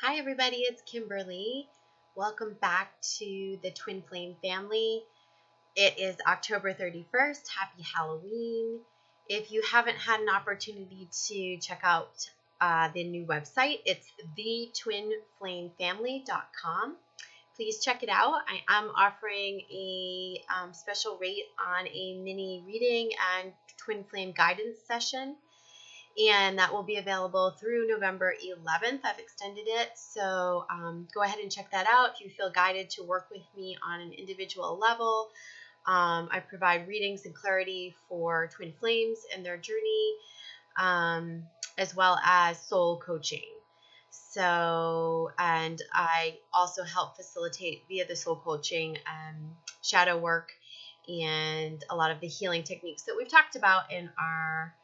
Hi everybody, it's Kimberly. Welcome back to the Twin Flame family. It is October 31st. Happy Halloween. If you haven't had an opportunity to check out the new website, it's thetwinflamefamily.com. Please check it out. I am offering a special rate on a mini reading and Twin Flame guidance session. And that will be available through November 11th. I've extended it, so go ahead and check that out. If you feel guided to work with me on an individual level, I provide readings and clarity for twin flames and their journey, as well as soul coaching. So, and I also help facilitate via the soul coaching, shadow work, and a lot of the healing techniques that we've talked about in our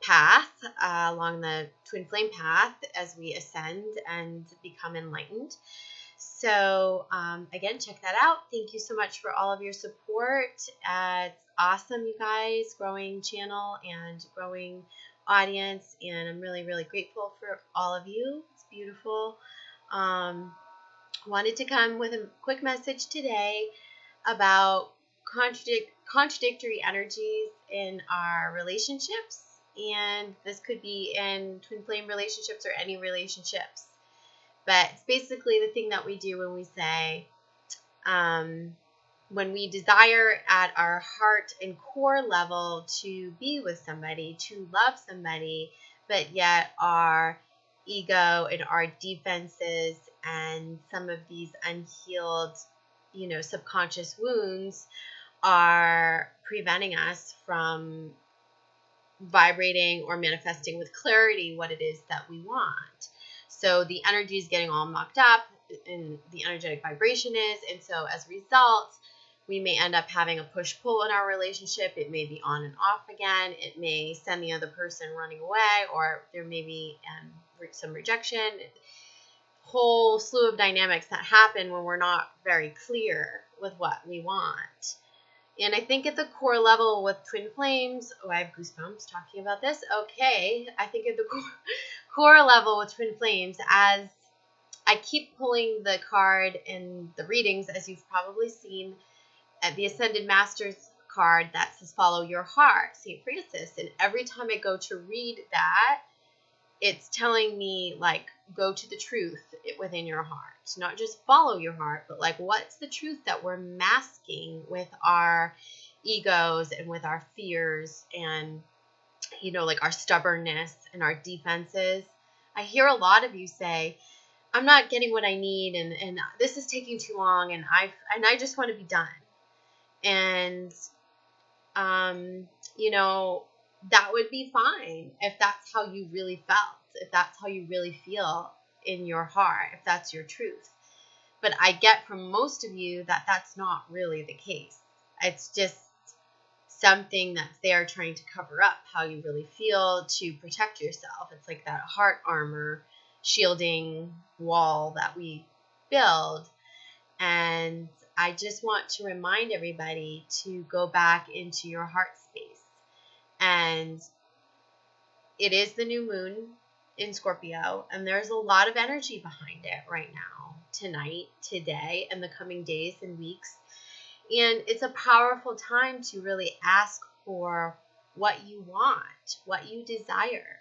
path along the twin flame path as we ascend and become enlightened. So again, check that out. Thank you so much for all of your support. It's awesome, you guys, growing channel and growing audience, and I'm really grateful for all of you. It's beautiful. Wanted to come with a quick message today about contradictory energies in our relationships. And this could be in twin flame relationships or any relationships. But it's basically the thing that we do when we say, when we desire at our heart and core level to be with somebody, to love somebody, but yet our ego and our defenses and some of these unhealed, subconscious wounds are preventing us from vibrating or manifesting with clarity what it is that we want. So the energy is getting all mucked up, and the energetic vibration is, and so as a result, we may end up having a push-pull in our relationship. It may be on and off again. It may send the other person running away, or there may be some rejection. Whole slew of dynamics that happen when we're not very clear with what we want. And I think at the core level with twin flames, I have goosebumps talking about this. Okay, I think at the core level with twin flames, as I keep pulling the card in the readings, as you've probably seen, at the Ascended Masters card that says follow your heart, St. Francis. And every time I go to read that, it's telling me, go to the truth within your heart. Not just follow your heart, but what's the truth that we're masking with our egos and with our fears and, our stubbornness and our defenses. I hear a lot of you say, I'm not getting what I need, and this is taking too long, and I just want to be done. And, that would be fine if that's how you really felt, if that's how you really feel in your heart, if that's your truth. But I get from most of you that that's not really the case. It's just something that's there trying to cover up how you really feel to protect yourself. It's like that heart armor shielding wall that we build. And I just want to remind everybody to go back into your heart space. And it is the new moon in Scorpio, and there's a lot of energy behind it right now, tonight, today, and the coming days and weeks. And it's a powerful time to really ask for what you want, what you desire,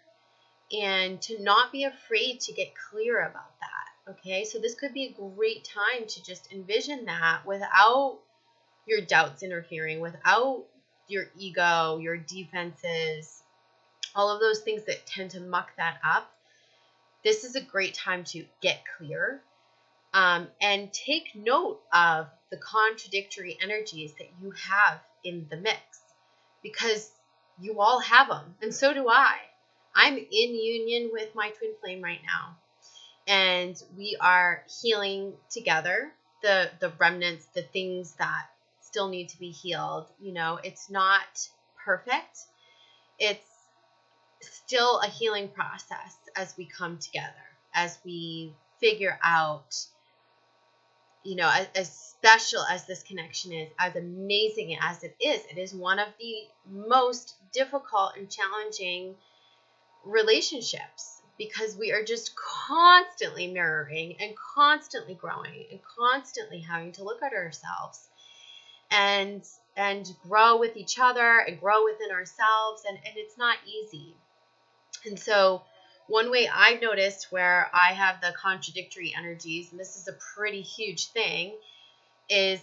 and to not be afraid to get clear about that. Okay, so this could be a great time to just envision that without your doubts interfering, without your ego, your defenses, all of those things that tend to muck that up. This is a great time to get clear and take note of the contradictory energies that you have in the mix, because you all have them, and so do I. I'm in union with my twin flame right now, and we are healing together the remnants, the things that still need to be healed. It's not perfect. It's still a healing process as we come together, as we figure out, as special as this connection is, as amazing as it is one of the most difficult and challenging relationships because we are just constantly mirroring and constantly growing and constantly having to look at ourselves and grow with each other and grow within ourselves, and it's not easy. And so one way I've noticed where I have the contradictory energies, and this is a pretty huge thing, is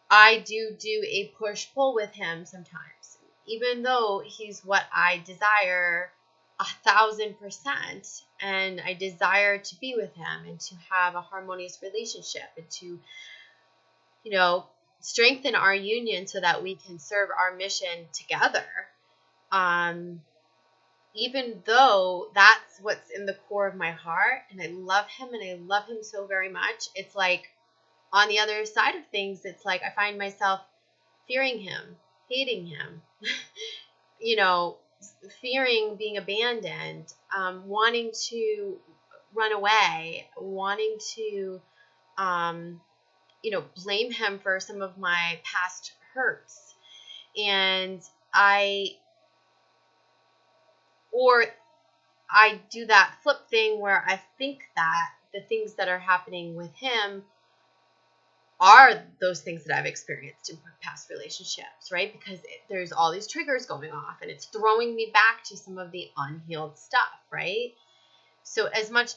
I do a push-pull with him sometimes. Even though he's what I desire 1,000%, and I desire to be with him and to have a harmonious relationship and to, strengthen our union so that we can serve our mission together. Even though that's what's in the core of my heart, and I love him and I love him so very much, it's like on the other side of things, it's like I find myself fearing him, hating him, fearing being abandoned, wanting to run away, wanting to, blame him for some of my past hurts. And I do that flip thing where I think that the things that are happening with him are those things that I've experienced in past relationships, right? Because there's all these triggers going off and it's throwing me back to some of the unhealed stuff, right? So as much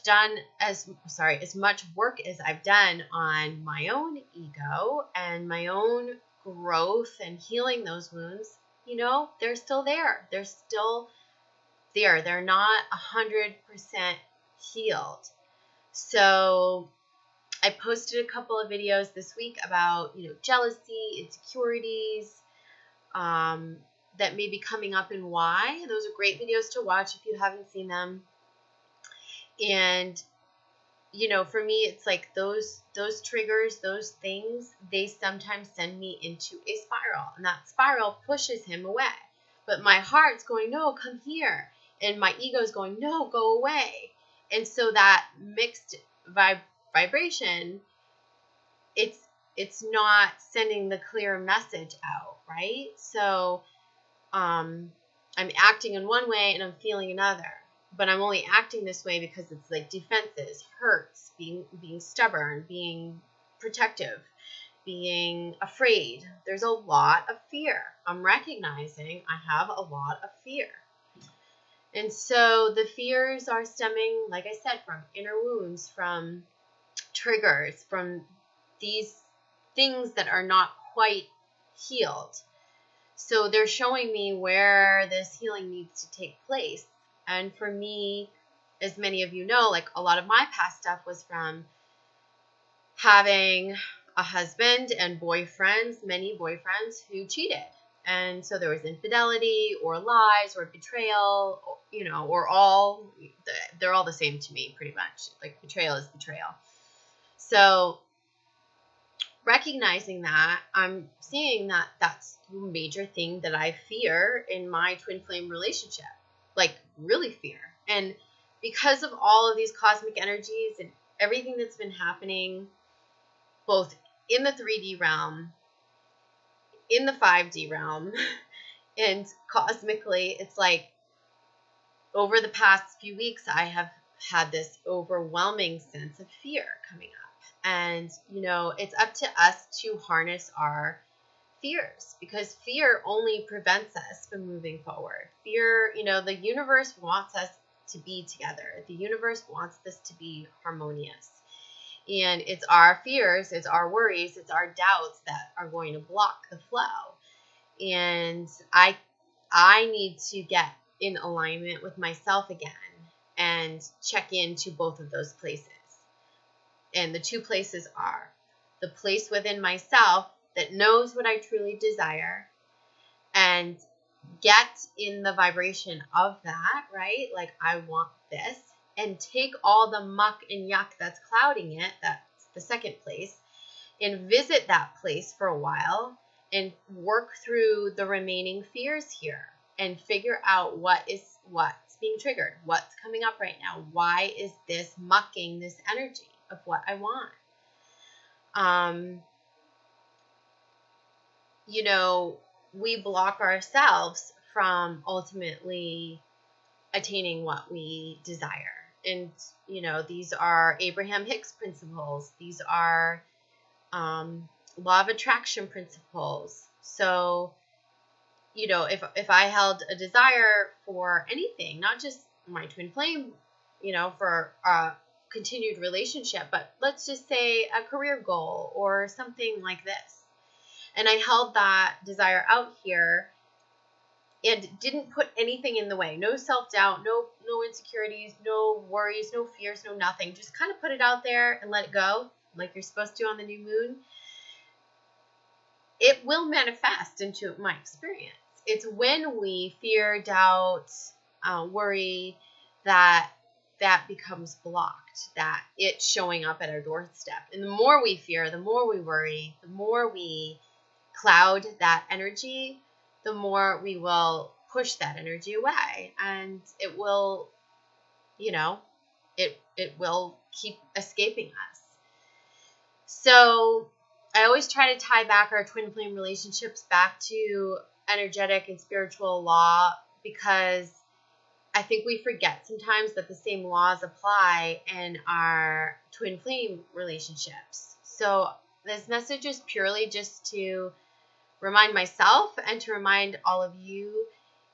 work as I've done on my own ego and my own growth and healing those wounds, they're still there. They're still there. They're not 100% healed. So I posted a couple of videos this week about, jealousy, insecurities, that may be coming up and why. Those are great videos to watch if you haven't seen them. And, for me, it's like those triggers, those things, they sometimes send me into a spiral, and that spiral pushes him away. But my heart's going, no, come here. And my ego's going, no, go away. And so that mixed vibration, it's not sending the clear message out, right? So I'm acting in one way and I'm feeling another. But I'm only acting this way because it's like defenses, hurts, being stubborn, being protective, being afraid. There's a lot of fear. I'm recognizing I have a lot of fear. And so the fears are stemming, like I said, from inner wounds, from triggers, from these things that are not quite healed. So they're showing me where this healing needs to take place. And for me, as many of you know, like a lot of my past stuff was from having a husband and many boyfriends who cheated. And so there was infidelity or lies or betrayal, or they're all the same to me pretty much. Like betrayal is betrayal. So recognizing that, I'm seeing that that's the major thing that I fear in my twin flame relationship. Like really fear. And because of all of these cosmic energies and everything that's been happening, both in the 3D realm, in the 5D realm, and cosmically, it's like over the past few weeks, I have had this overwhelming sense of fear coming up. And, it's up to us to harness our fears, because fear only prevents us from moving forward. Fear, the universe wants us to be together. The universe wants this to be harmonious. And it's our fears, it's our worries, it's our doubts that are going to block the flow. And I need to get in alignment with myself again and check into both of those places. And the two places are the place within myself that knows what I truly desire and get in the vibration of that, right? Like I want this, and take all the muck and yuck that's clouding it, that's the second place, and visit that place for a while and work through the remaining fears here and figure out what's being triggered, what's coming up right now. Why is this mucking this energy of what I want? We block ourselves from ultimately attaining what we desire. And, you know, these are Abraham Hicks principles. These are law of attraction principles. So, you know, if I held a desire for anything, not just my twin flame, you know, for a continued relationship, but let's just say a career goal or something like this, and I held that desire out here and didn't put anything in the way, no self-doubt, no insecurities, no worries, no fears, no nothing, just kind of put it out there and let it go like you're supposed to on the new moon, it will manifest into my experience. It's when we fear, doubt, worry, that becomes blocked, that it's showing up at our doorstep. And the more we fear, the more we worry, the more we cloud that energy, the more we will push that energy away. And it will, you know, it will keep escaping us. So I always try to tie back our twin flame relationships back to energetic and spiritual law, because I think we forget sometimes that the same laws apply in our twin flame relationships. So this message is purely just to remind myself and to remind all of you,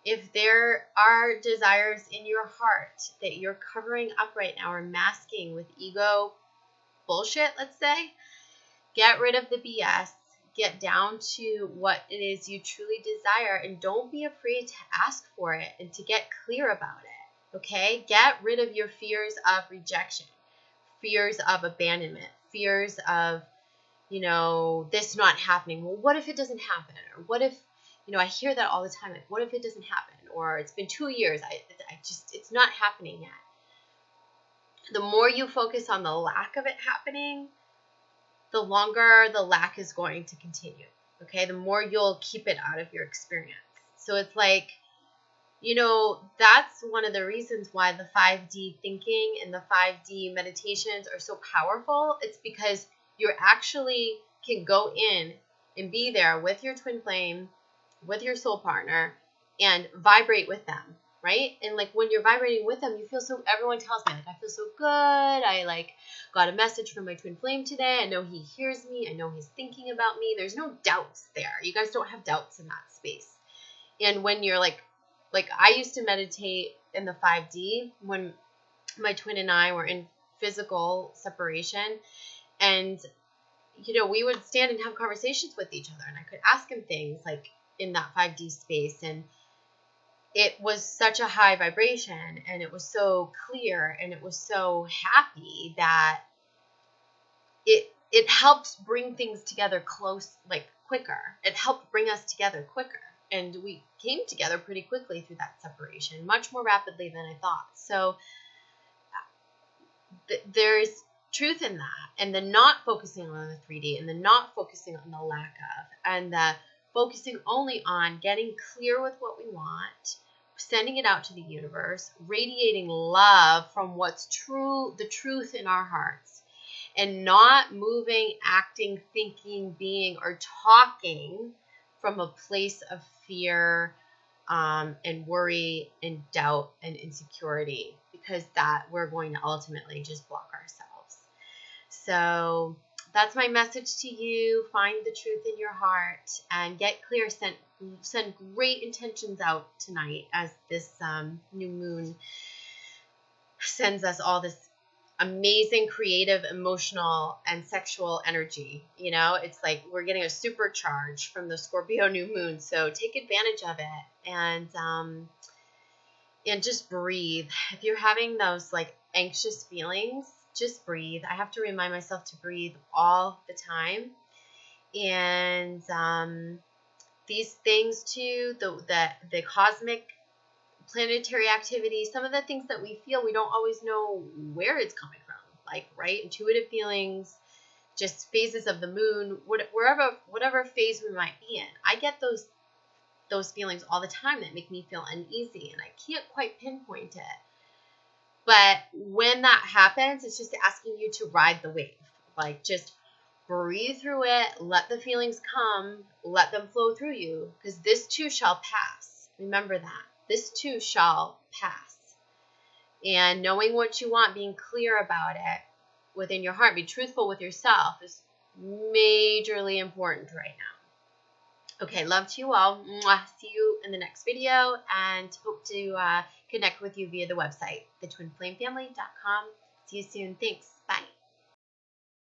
if there are desires in your heart that you're covering up right now or masking with ego bullshit, let's say, get rid of the BS, get down to what it is you truly desire, and don't be afraid to ask for it and to get clear about it, okay? Get rid of your fears of rejection, fears of abandonment, fears of, you know, this not happening. Well, what if it doesn't happen? Or what if, you know, I hear that all the time, like, what if it doesn't happen? Or it's been 2 years, it's not happening yet. The more you focus on the lack of it happening, the longer the lack is going to continue, okay? The more you'll keep it out of your experience. So it's like, you know, that's one of the reasons why the 5D thinking and the 5D meditations are so powerful. It's because you actually can go in and be there with your twin flame, with your soul partner, and vibrate with them, right? And like when you're vibrating with them, you feel so, everyone tells me, like, I feel so good. I like got a message from my twin flame today. I know he hears me. I know he's thinking about me. There's no doubts there. You guys don't have doubts in that space. And when you're like I used to meditate in the 5D when my twin and I were in physical separation, and, you know, we would stand and have conversations with each other, and I could ask him things like in that 5D space, and it was such a high vibration, and it was so clear, and it was so happy that it helped bring things together close, like quicker. It helped bring us together quicker. And we came together pretty quickly through that separation, much more rapidly than I thought. So there's truth in that. And the not focusing on the 3D, and the not focusing on the lack of, and the focusing only on getting clear with what we want, sending it out to the universe, radiating love from what's true, the truth in our hearts, and not moving, acting, thinking, being, or talking from a place of fear and worry and doubt and insecurity, because that we're going to ultimately just block ourselves. So that's my message to you. Find the truth in your heart and get clear. Send great intentions out tonight as this new moon sends us all this amazing, creative, emotional, and sexual energy. You know, it's like we're getting a supercharge from the Scorpio new moon. So take advantage of it and just breathe. If you're having those like anxious feelings, just breathe. I have to remind myself to breathe all the time. And these things too, the cosmic planetary activity, some of the things that we feel, we don't always know where it's coming from, like, right? Intuitive feelings, just phases of the moon, whatever phase we might be in. I get those feelings all the time that make me feel uneasy, and I can't quite pinpoint it. But when that happens, it's just asking you to ride the wave. Like, just breathe through it, let the feelings come, let them flow through you, because this too shall pass. Remember that. This too shall pass. And knowing what you want, being clear about it within your heart, be truthful with yourself is majorly important right now. Okay, love to you all. Mwah. See you in the next video, and hope to connect with you via the website, thetwinflamefamily.com. See you soon. Thanks. Bye.